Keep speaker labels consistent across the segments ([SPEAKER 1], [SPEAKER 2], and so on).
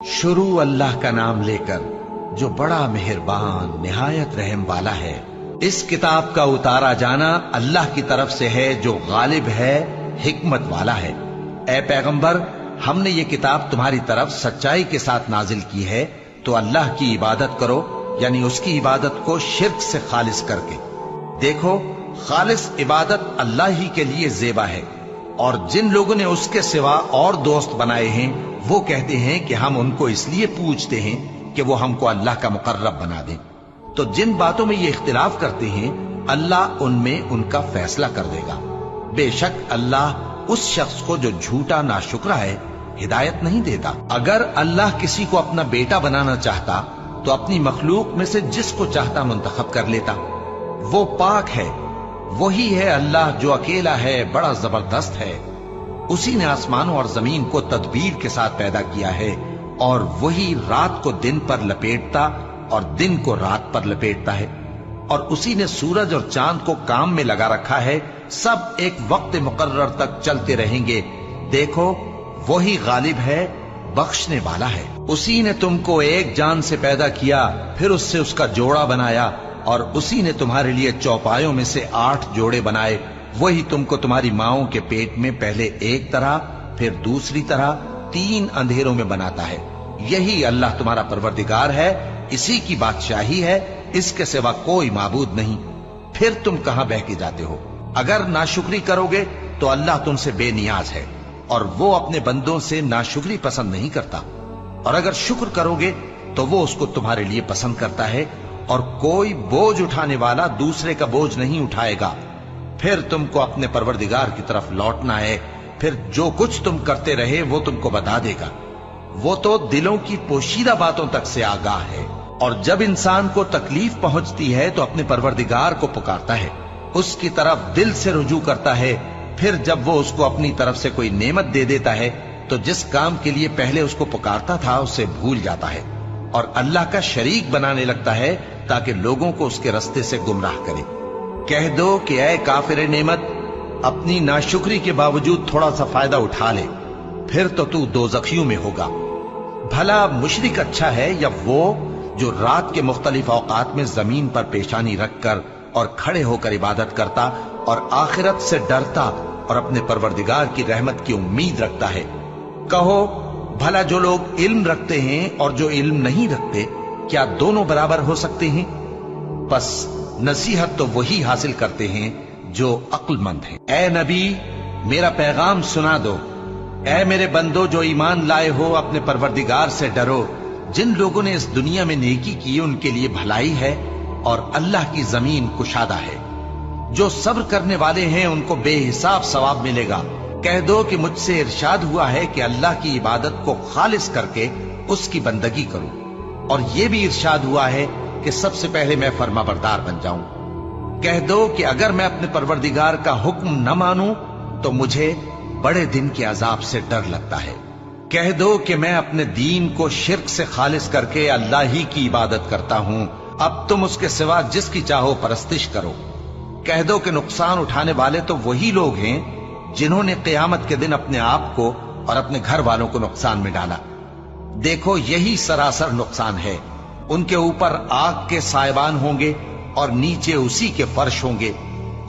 [SPEAKER 1] शुरू अल्लाह का नाम लेकर जो बड़ा मेहरबान निहायत रहम वाला है। इस किताब का उतारा जाना अल्लाह की तरफ से है जो गालिब है, हिकमत वाला है। ए पैगंबर, हमने ये किताब तुम्हारी तरफ सच्चाई के साथ नाजिल की है, तो अल्लाह की इबादत करो, यानी उसकी इबादत को शिर्क से खालिस करके। देखो, खालिस इबादत अल्लाह ही के लिए ज़ेबा है, और जिन लोगों ने उसके सिवा और दोस्त बनाए हैं वो कहते हैं कि हम उनको इसलिए पूजते हैं कि वो हमको अल्लाह का मुकर्रब बना दें। तो जिन बातों में ये इख्तिलाफ करते हैं अल्लाह उनमें उनका फैसला कर देगा। बेशक अल्लाह उस शख्स को जो झूठा नाशुक्रा है हिदायत नहीं देता। अगर अल्लाह किसी को अपना बेटा बनाना चाहता तो अपनी मखलूक में से जिसको चाहता मुंतखब कर लेता। वो पाक है, वही है अल्लाह जो अकेला है, बड़ा जबरदस्त है। उसी ने आसमानों और जमीन को तदबीर के साथ पैदा किया है, और वही रात को दिन पर लपेटता और दिन को रात पर लपेटता है। और उसी ने सूरज और चांद को काम में लगा रखा है, सब एक वक्त मुकर्रर तक चलते रहेंगे। देखो, वही गालिब है, बख्शने वाला है। उसी ने तुमको एक जान से पैदा किया, फिर उससे उसका जोड़ा बनाया, और उसी ने तुम्हारे लिए चौपायों में से 8 जोड़े बनाए। वही तुमको तुम्हारी माओं के पेट में पहले एक तरह, फिर दूसरी तरह 3 अंधेरों में बनाता है। यही अल्लाह तुम्हारा परवरदिगार है, इसी की बादशाही है, इसके सिवा कोई माबूद नहीं। फिर तुम कहां बह के जाते हो? अगर नाशुक्री करोगे तो अल्लाह तुमसे बेनियाज है, और वो अपने बंदों से नाशुक्री पसंद नहीं करता। और अगर शुक्र करोगे तो वो उसको तुम्हारे लिए पसंद करता है, और कोई बोझ उठाने वाला दूसरे का बोझ नहीं उठाएगा। फिर तुमको अपने परवरदिगार की तरफ लौटना है, फिर जो कुछ तुम करते रहे वो तुमको बता देगा। वो तो दिलों की पोशीदा बातों तक से आगाह है। और जब इंसान को तकलीफ पहुंचती है तो अपने परवरदिगार को पुकारता है, उसकी तरफ दिल से रुजू करता है। फिर जब वो उसको अपनी तरफ से कोई नेमत दे देता है तो जिस काम के लिए पहले उसको पुकारता था उसे भूल जाता है, और अल्लाह का शरीक बनाने लगता है ताकि लोगों को उसके रास्ते से गुमराह करे। कह दो कि ऐ काफिर नेमत, अपनी नाशुक्री के बावजूद थोड़ा सा फायदा उठा ले, फिर तो तू दोज़खियों में होगा। भला मुशरिक अच्छा है या वो जो रात के मुख्तलिफ औकात में जमीन पर पेशानी रखकर और खड़े होकर इबादत करता और आखिरत से डरता और अपने परवरदिगार की रहमत की उम्मीद रखता है। कहो, भला जो लोग इल्म रखते हैं और जो इल्म नहीं रखते, क्या दोनों बराबर हो सकते हैं? बस नसीहत तो वही हासिल करते हैं जो अक्लमंद हैं। ए नबी, मेरा पैगाम सुना दो। ए मेरे बंदो जो ईमान लाए हो, अपने परवरदिगार से डरो। जिन लोगों ने इस दुनिया में नेकी की उनके लिए भलाई है, और अल्लाह की जमीन कुशादा है। जो सब्र करने वाले हैं उनको बेहिसाब सवाब मिलेगा। कह दो कि मुझसे इरशाद हुआ है कि अल्लाह की इबादत को खालिस करके उसकी बंदगी करूं, और यह भी इरशाद हुआ है कि सबसे पहले मैं फर्माबरदार बन जाऊं। कह दो कि अगर मैं अपने परवरदिगार का हुक्म न मानूं तो मुझे बड़े दिन के अजाब से डर लगता है। कह दो कि मैं अपने दीन को शिर्क से खालिस करके अल्लाह ही की इबादत करता हूं, अब तुम उसके सिवा जिसकी चाहो परस्तिश करो। कह दो कि नुकसान उठाने वाले तो वही लोग हैं जिन्होंने क़यामत के दिन अपने आप को और अपने घर वालों को नुकसान में डाला। देखो, यही सरासर नुकसान है। उनके ऊपर आग के सायबान होंगे और नीचे उसी के फर्श होंगे।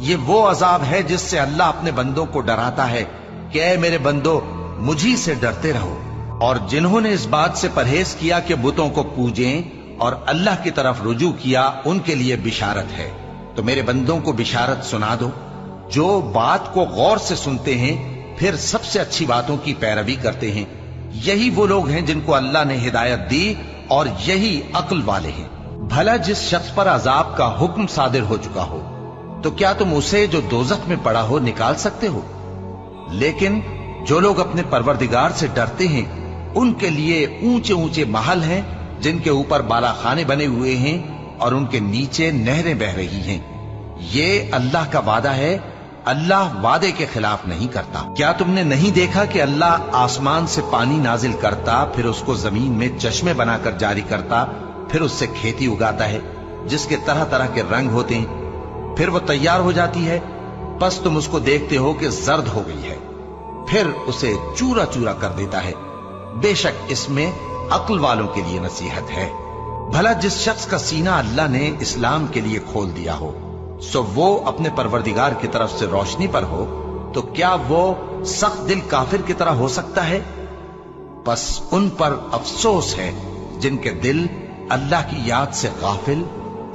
[SPEAKER 1] ये वो अजाब है जिससे अल्लाह अपने बंदों को डराता है कि ऐ मेरे बंदो, मुझी से डरते रहो। और जिन्होंने इस बात से परहेज किया कि बुतों को पूजें और अल्लाह की तरफ रुजू किया, उनके लिए बिशारत है। तो मेरे बंदों को बिशारत सुना दो जो बात को गौर से सुनते हैं, फिर सबसे अच्छी बातों की पैरवी करते हैं। यही वो लोग हैं जिनको अल्लाह ने हिदायत दी, और यही अक्ल वाले हैं। भला जिस शख्स पर अजाब का हुक्म सादिर हो चुका हो, तो क्या तुम उसे जो दोजख में पड़ा हो निकाल सकते हो? लेकिन जो लोग अपने परवरदिगार से डरते हैं उनके लिए ऊंचे ऊंचे महल हैं जिनके ऊपर बालाखाने बने हुए हैं और उनके नीचे नहरें बह रही हैं। ये अल्लाह का वादा है, अल्लाह वादे के खिलाफ नहीं करता। क्या तुमने नहीं देखा कि अल्लाह आसमान से पानी नाजिल करता, फिर उसको जमीन में चश्मे बनाकर जारी करता, फिर उससे खेती उगाता है जिसके तरह तरह के रंग होते हैं, फिर वो तैयार हो जाती है। बस तुम उसको देखते हो कि जर्द हो गई है, फिर उसे चूरा चूरा कर देता है। बेशक इसमें अक्ल वालों के लिए नसीहत है। भला जिस शख्स का सीना अल्लाह ने इस्लाम के लिए खोल दिया हो, सो वो अपने परवरदिगार की तरफ से रोशनी पर हो, तो क्या वो सख्त दिल काफिर की तरह हो सकता है? बस उन पर अफसोस है जिनके दिल अल्लाह की याद से गाफिल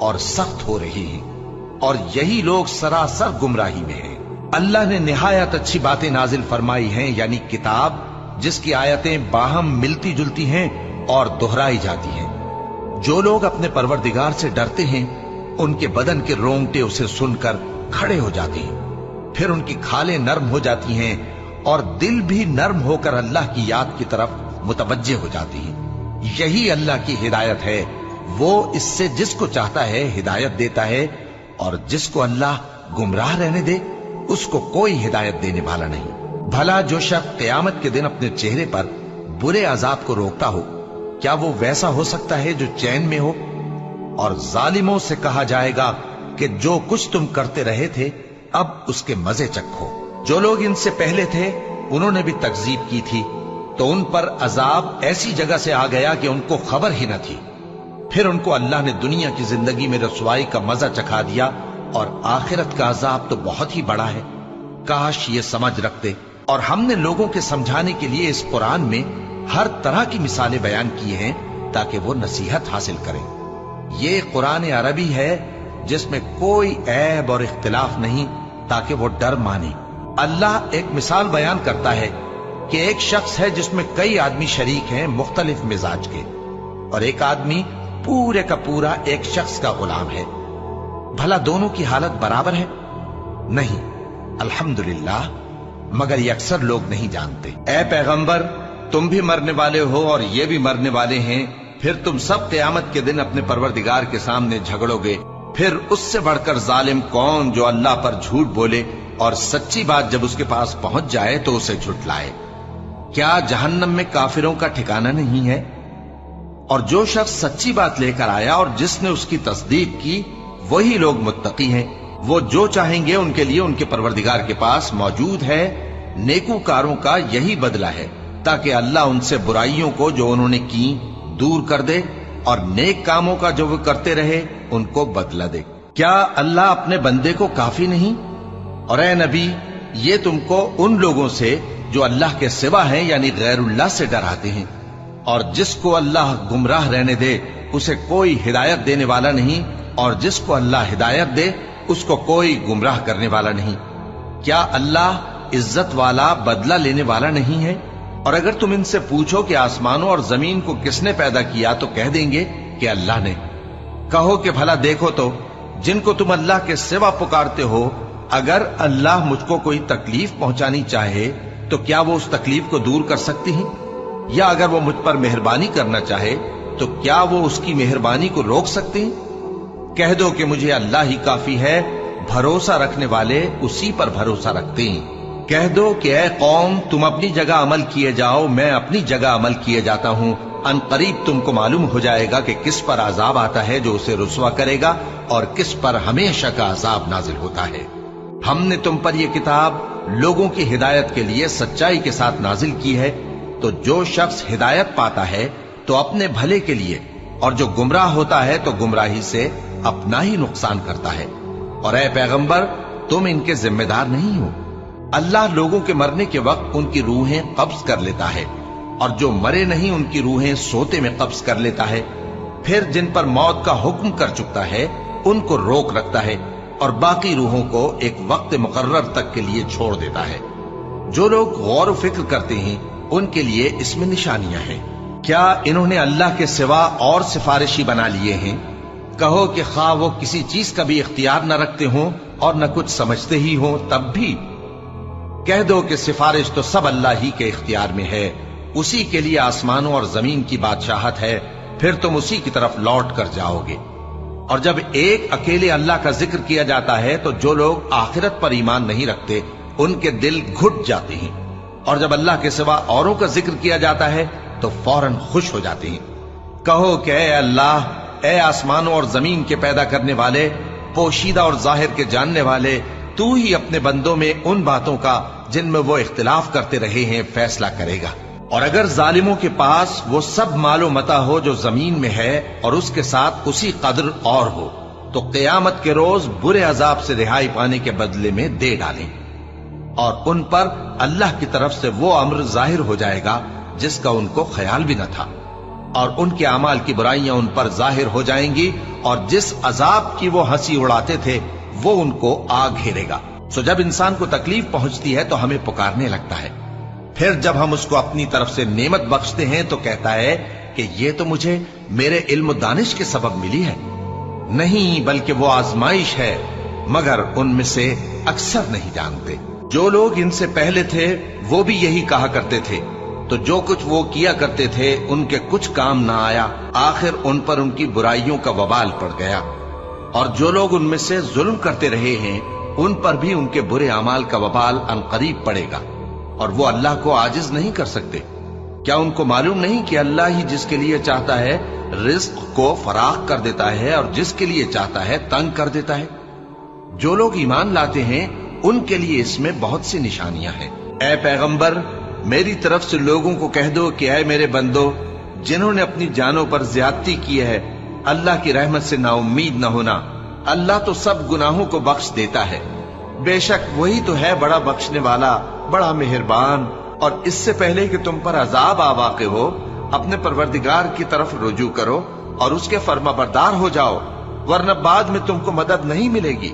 [SPEAKER 1] और सख्त हो रही हैं, और यही लोग सरासर गुमराही में हैं। अल्लाह ने निहायत अच्छी बातें नाजिल फरमाई हैं, यानी किताब जिसकी आयतें बाहम मिलती जुलती हैं और दोहराई जाती हैं। जो लोग अपने परवरदिगार से डरते हैं, उनके बदन के रोंगटे उसे सुनकर खड़े हो जाते हैं, फिर उनकी खालें नर्म हो जाती हैं और दिल भी नर्म होकर अल्लाह की याद की तरफ मुतवज्जे हो जाती हैं। यही अल्लाह की हिदायत है। वो इससे जिसको चाहता है हिदायत देता है, और जिसको अल्लाह गुमराह रहने दे उसको कोई हिदायत देने वाला नहीं। भला जो शख्स क़यामत के दिन अपने चेहरे पर बुरे अजाब को रोकता हो, क्या वो वैसा हो सकता है जो चैन में हो? और जालिमों से कहा जाएगा कि जो कुछ तुम करते रहे थे अब उसके मजे चखो। जो लोग इनसे पहले थे उन्होंने भी तकजीब की थी, तो उन पर अजाब ऐसी जगह से आ गया कि उनको खबर ही न थी। फिर उनको अल्लाह ने दुनिया की जिंदगी में रसवाई का मजा चखा दिया, और आखिरत का अजाब तो बहुत ही बड़ा है। काश ये समझ रखते। और हमने लोगों के समझाने के लिए इस कुरान में हर तरह की मिसालें बयान की हैं ताकि वो नसीहत हासिल करें। ये कुरान अरबी है जिसमें कोई ऐब और इख्तिलाफ नहीं, ताकि वो डर माने। अल्लाह एक मिसाल बयान करता है कि एक शख्स है जिसमें कई आदमी शरीक हैं मुख्तलिफ मिजाज के, और एक आदमी पूरे का पूरा एक शख्स का गुलाम है। भला दोनों की हालत बराबर है? नहीं, अल्हम्दुलिल्लाह, मगर ये अक्सर लोग नहीं जानते। ऐ पैगंबर, तुम भी मरने वाले हो और ये भी मरने वाले हैं, फिर तुम सब क़यामत के दिन अपने परवरदिगार के सामने झगड़ोगे। फिर उससे बढ़कर जालिम कौन जो अल्लाह पर झूठ बोले और सच्ची बात जब उसके पास पहुंच जाए तो उसे झुठलाए। क्या जहन्नम में काफिरों का ठिकाना नहीं है? और जो शख्स सच्ची बात लेकर आया और जिसने उसकी तस्दीक की, वही लोग मुत्तकी हैं। वो जो चाहेंगे उनके लिए उनके परवरदिगार के पास मौजूद है। नेकूकारों का यही बदला है, ताकि अल्लाह उनसे बुराइयों को जो उन्होंने की दूर कर दे, और नेक कामों का जो वो करते रहे उनको बदला दे। क्या अल्लाह अपने बंदे को काफी नहीं? और ए नबी, ये तुमको उन लोगों से जो अल्लाह के सिवा हैं यानी गैरुल्लाह से डराते हैं, और जिसको अल्लाह गुमराह रहने दे उसे कोई हिदायत देने वाला नहीं, और जिसको अल्लाह हिदायत दे उसको कोई गुमराह करने वाला नहीं। क्या अल्लाह इज्जत वाला, बदला लेने वाला नहीं है? और अगर तुम इनसे पूछो कि आसमानों और जमीन को किसने पैदा किया, तो कह देंगे कि अल्लाह ने। कहो कि भला देखो तो, जिनको तुम अल्लाह के सिवा पुकारते हो, अगर अल्लाह मुझको कोई तकलीफ पहुंचानी चाहे तो क्या वो उस तकलीफ को दूर कर सकती हैं? या अगर वो मुझ पर मेहरबानी करना चाहे तो क्या वो उसकी मेहरबानी को रोक सकते हैं? कह दो कि मुझे अल्लाह ही काफी है, भरोसा रखने वाले उसी पर भरोसा रखते हैं। कह दो कि ऐ कौम, तुम अपनी जगह अमल किए जाओ, मैं अपनी जगह अमल किए जाता हूं। अनकरीब तुमको मालूम हो जाएगा कि किस पर अजाब आता है जो उसे रुसवा करेगा, और किस पर हमेशा का अजाब नाजिल होता है। हमने तुम पर यह किताब लोगों की हिदायत के लिए सच्चाई के साथ नाजिल की है, तो जो शख्स हिदायत पाता है तो अपने भले के लिए, और जो गुमराह होता है तो गुमराही से अपना ही नुकसान करता है। और ऐ पैगंबर, तुम इनके जिम्मेदार नहीं हो। अल्लाह लोगों के मरने के वक्त उनकी रूहें कब्ज कर लेता है, और जो मरे नहीं उनकी रूहें सोते में कब्ज कर लेता है। फिर जिन पर मौत का हुक्म कर चुकता है उनको रोक रखता है, और बाकी रूहों को एक वक्त मुकर्रर तक के लिए छोड़ देता है। जो लोग गौर व फिक्र करते हैं उनके लिए इसमें निशानियां हैं। क्या इन्होंने अल्लाह के सिवा और सिफारिशी बना लिए हैं? कहो कि खा वो किसी चीज का भी इख्तियार न रखते हों और न कुछ समझते ही हों, तब भी कह दो कि सिफारिश तो सब अल्लाह ही के इख्तियार में है। उसी के लिए आसमानों और जमीन की बादशाहत है, फिर तुम उसी की तरफ लौट कर जाओगे। और जब एक अकेले अल्लाह का जिक्र किया जाता है तो जो लोग आखिरत पर ईमान नहीं रखते उनके दिल घुट जाते हैं, और जब अल्लाह के सिवा औरों का जिक्र किया जाता है तो फौरन खुश हो जाते हैं। कहो कि ऐ अल्लाह, ऐ आसमानों और जमीन के पैदा करने वाले, पोशीदा और जाहिर के जानने वाले, तू ही अपने बंदों में उन बातों का जिनमें वो इख्तिलाफ करते रहे हैं फैसला करेगा। اور اگر ظالموں کے پاس وہ سب مال و متا ہو جو زمین میں ہے اور اس کے ساتھ اسی قدر اور ہو تو قیامت کے روز برے عذاب سے رہائی پانے کے بدلے میں دے ڈالیں، اور ان پر اللہ کی طرف سے وہ امر ظاہر ہو جائے گا جس کا ان کو خیال بھی نہ تھا، اور ان کے اعمال کی برائیاں ان پر ظاہر ہو جائیں گی، اور جس عذاب کی وہ ہنسی اڑاتے تھے وہ ان کو آ گھیرے گا۔ سو جب انسان کو تکلیف پہنچتی ہے تو ہمیں پکارنے لگتا ہے، پھر جب ہم اس کو اپنی طرف سے نعمت بخشتے ہیں تو کہتا ہے کہ یہ تو مجھے میرے علم و دانش کے سبب ملی ہے۔ نہیں، بلکہ وہ آزمائش ہے، مگر ان میں سے اکثر نہیں جانتے۔ جو لوگ ان سے پہلے تھے وہ بھی یہی کہا کرتے تھے، تو جو کچھ وہ کیا کرتے تھے ان کے کچھ کام نہ آیا، آخر ان پر ان کی برائیوں کا وبال پڑ گیا۔ اور جو لوگ ان میں سے ظلم کرتے رہے ہیں ان پر بھی ان کے برے اعمال کا وبال عنقریب پڑے گا، اور وہ اللہ کو عاجز نہیں کر سکتے۔ کیا ان کو معلوم نہیں کہ اللہ ہی جس کے لیے چاہتا ہے رزق کو فراخ کر دیتا ہے اور جس کے لیے چاہتا ہے تنگ کر دیتا ہے؟ جو لوگ ایمان لاتے ہیں ان کے لیے اس میں بہت سی نشانیاں ہیں۔ اے پیغمبر، میری طرف سے لوگوں کو کہہ دو کہ اے میرے بندو، جنہوں نے اپنی جانوں پر زیادتی کی ہے، اللہ کی رحمت سے نا امید نہ ہونا۔ اللہ تو سب گناہوں کو بخش دیتا ہے، بے شک وہی تو ہے بڑا بخشنے والا، بڑا مہربان۔ اور اس سے پہلے کہ تم پر عذاب آ واقع ہو، اپنے پروردگار کی طرف رجوع کرو اور اس کے فرما بردار ہو جاؤ، ورنہ بعد میں تم کو مدد نہیں ملے گی۔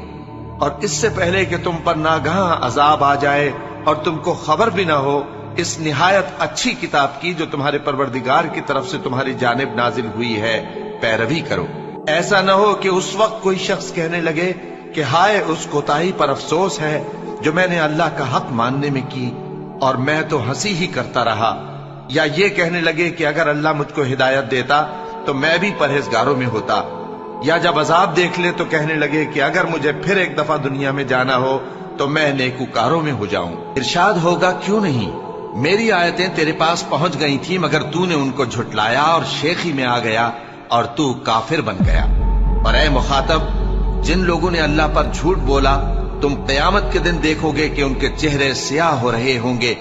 [SPEAKER 1] اور اس سے پہلے کہ تم پر ناگہاں عذاب آ جائے اور تم کو خبر بھی نہ ہو، اس نہایت اچھی کتاب کی جو تمہارے پروردگار کی طرف سے تمہاری جانب نازل ہوئی ہے پیروی کرو۔ ایسا نہ ہو کہ اس وقت کوئی شخص کہنے لگے کہ ہائے اس کوتاہی پر افسوس ہے جو میں نے اللہ کا حق ماننے میں کی، اور میں تو ہنسی ہی کرتا رہا، یا یہ کہنے لگے کہ اگر اللہ مجھ کو ہدایت دیتا تو میں بھی پرہیزگاروں میں ہوتا، یا جب عذاب دیکھ لے تو کہنے لگے کہ اگر مجھے پھر ایک دفعہ دنیا میں جانا ہو تو میں نیکوکاروں میں ہو جاؤں۔ ارشاد ہوگا کیوں نہیں، میری آیتیں تیرے پاس پہنچ گئی تھی مگر تو نے ان کو جھٹلایا اور شیخی میں آ گیا اور تو کافر بن گیا۔ اور اے مخاطب، جن لوگوں نے اللہ پر جھوٹ بولا تم قیامت کے دن دیکھو گے کہ ان کے چہرے سیاہ ہو رہے ہوں گے۔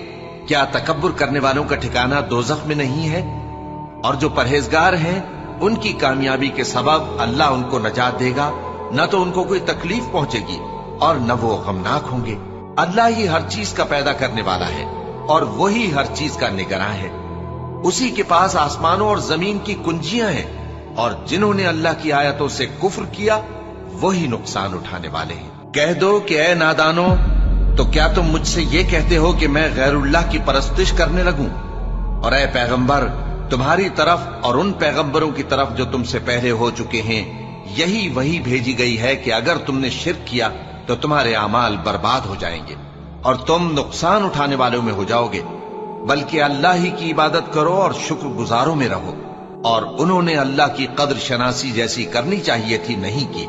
[SPEAKER 1] کیا تکبر کرنے والوں کا ٹھکانہ دوزخ میں نہیں ہے؟ اور جو پرہیزگار ہیں ان کی کامیابی کے سبب اللہ ان کو نجات دے گا، نہ تو ان کو کوئی تکلیف پہنچے گی اور نہ وہ غمناک ہوں گے۔ اللہ ہی ہر چیز کا پیدا کرنے والا ہے اور وہی ہر چیز کا نگراں ہے۔ اسی کے پاس آسمانوں اور زمین کی کنجیاں ہیں، اور جنہوں نے اللہ کی آیتوں سے کفر کیا وہی نقصان اٹھانے والے ہیں۔ کہہ دو کہ اے نادانو، تو کیا تم مجھ سے یہ کہتے ہو کہ میں غیر اللہ کی پرستش کرنے لگوں؟ اور اے پیغمبر، تمہاری طرف اور ان پیغمبروں کی طرف جو تم سے پہلے ہو چکے ہیں یہی وہی بھیجی گئی ہے کہ اگر تم نے شرک کیا تو تمہارے اعمال برباد ہو جائیں گے اور تم نقصان اٹھانے والوں میں ہو جاؤ گے، بلکہ اللہ ہی کی عبادت کرو اور شکر گزاروں میں رہو۔ اور انہوں نے اللہ کی قدر شناسی جیسی کرنی چاہیے تھی نہیں کی۔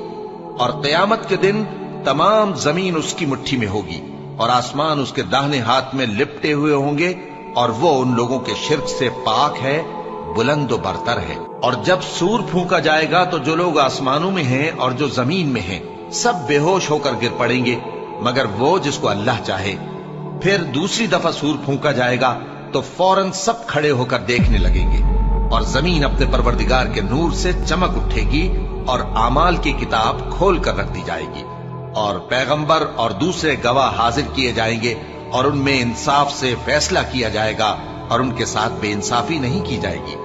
[SPEAKER 1] اور قیامت کے دن تمام زمین اس کی مٹھی میں ہوگی اور آسمان اس کے داہنے ہاتھ میں لپٹے ہوئے ہوں گے، اور وہ ان لوگوں کے شرک سے پاک ہے، بلند و برتر ہے۔ اور جب سور پھونکا جائے گا تو جو لوگ آسمانوں میں ہیں اور جو زمین میں ہیں سب بے ہوش ہو کر گر پڑیں گے مگر وہ جس کو اللہ چاہے۔ پھر دوسری دفعہ سور پھونکا جائے گا تو فوراً سب کھڑے ہو کر دیکھنے لگیں گے، اور زمین اپنے پروردگار کے نور سے چمک اٹھے گی اور اعمال کی کتاب کھول کر رکھ دی جائے گی، اور پیغمبر اور دوسرے گواہ حاضر کیے جائیں گے، اور ان میں انصاف سے فیصلہ کیا جائے گا اور ان کے ساتھ بے انصافی نہیں کی جائے گی۔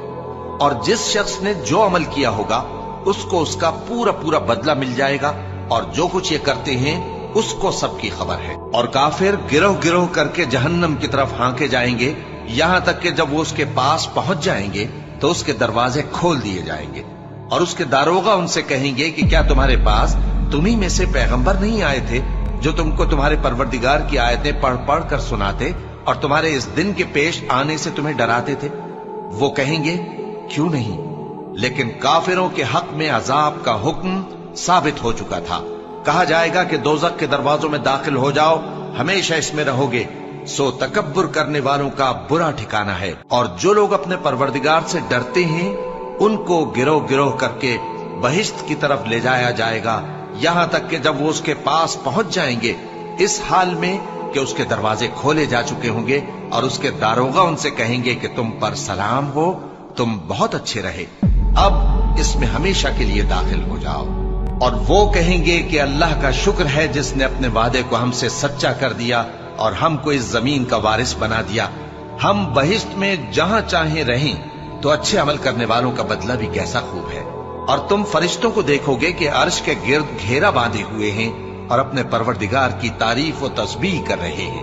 [SPEAKER 1] اور جس شخص نے جو عمل کیا ہوگا اس کو اس کا پورا پورا بدلہ مل جائے گا، اور جو کچھ یہ کرتے ہیں اس کو سب کی خبر ہے۔ اور کافر گروہ گروہ کر کے جہنم کی طرف ہانکے جائیں گے، یہاں تک کہ جب وہ اس کے پاس پہنچ جائیں گے تو اس کے دروازے کھول دیے جائیں گے، اور اس کے داروغہ ان سے کہیں گے کہ کیا تمہارے پاس تمہیں میں سے پیغمبر نہیں آئے تھے جو تم کو تمہارے پروردگار کی آیتیں پڑھ پڑھ کر سناتے اور تمہارے اس دن کے پیش آنے سے تمہیں ڈراتے تھے؟ وہ کہیں گے کیوں نہیں، لیکن کافروں کے حق میں عذاب کا حکم ثابت ہو چکا تھا۔ کہا جائے گا کہ دوزخ کے دروازوں میں داخل ہو جاؤ، ہمیشہ اس میں رہو گے، سو تکبر کرنے والوں کا برا ٹھکانہ ہے۔ اور جو لوگ اپنے پروردگار سے ڈرتے ہیں ان کو گروہ گروہ کر کے بہشت کی طرف لے جایا جائے گا، یہاں تک کہ جب وہ اس کے پاس پہنچ جائیں گے اس حال میں کہ اس کے دروازے کھولے جا چکے ہوں گے اور اس کے داروغہ ان سے کہیں گے کہ تم پر سلام ہو، تم بہت اچھے رہے، اب اس میں ہمیشہ کے لیے داخل ہو جاؤ۔ اور وہ کہیں گے کہ اللہ کا شکر ہے جس نے اپنے وعدے کو ہم سے سچا کر دیا اور ہم کو اس زمین کا وارث بنا دیا، ہم بہشت میں جہاں چاہیں رہیں، تو اچھے عمل کرنے والوں کا بدلہ بھی کیسا خوب ہے۔ اور تم فرشتوں کو دیکھو گے کہ عرش کے گرد گھیرا باندھے ہوئے ہیں اور اپنے پروردگار کی تعریف و تسبیح کر رہے ہیں،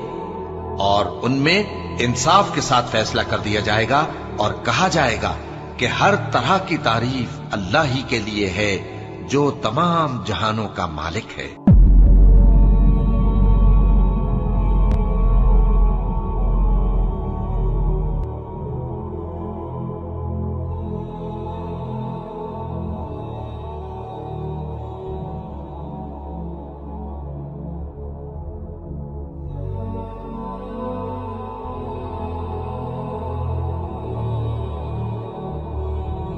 [SPEAKER 1] اور ان میں انصاف کے ساتھ فیصلہ کر دیا جائے گا اور کہا جائے گا کہ ہر طرح کی تعریف اللہ ہی کے لیے ہے جو تمام جہانوں کا مالک ہے۔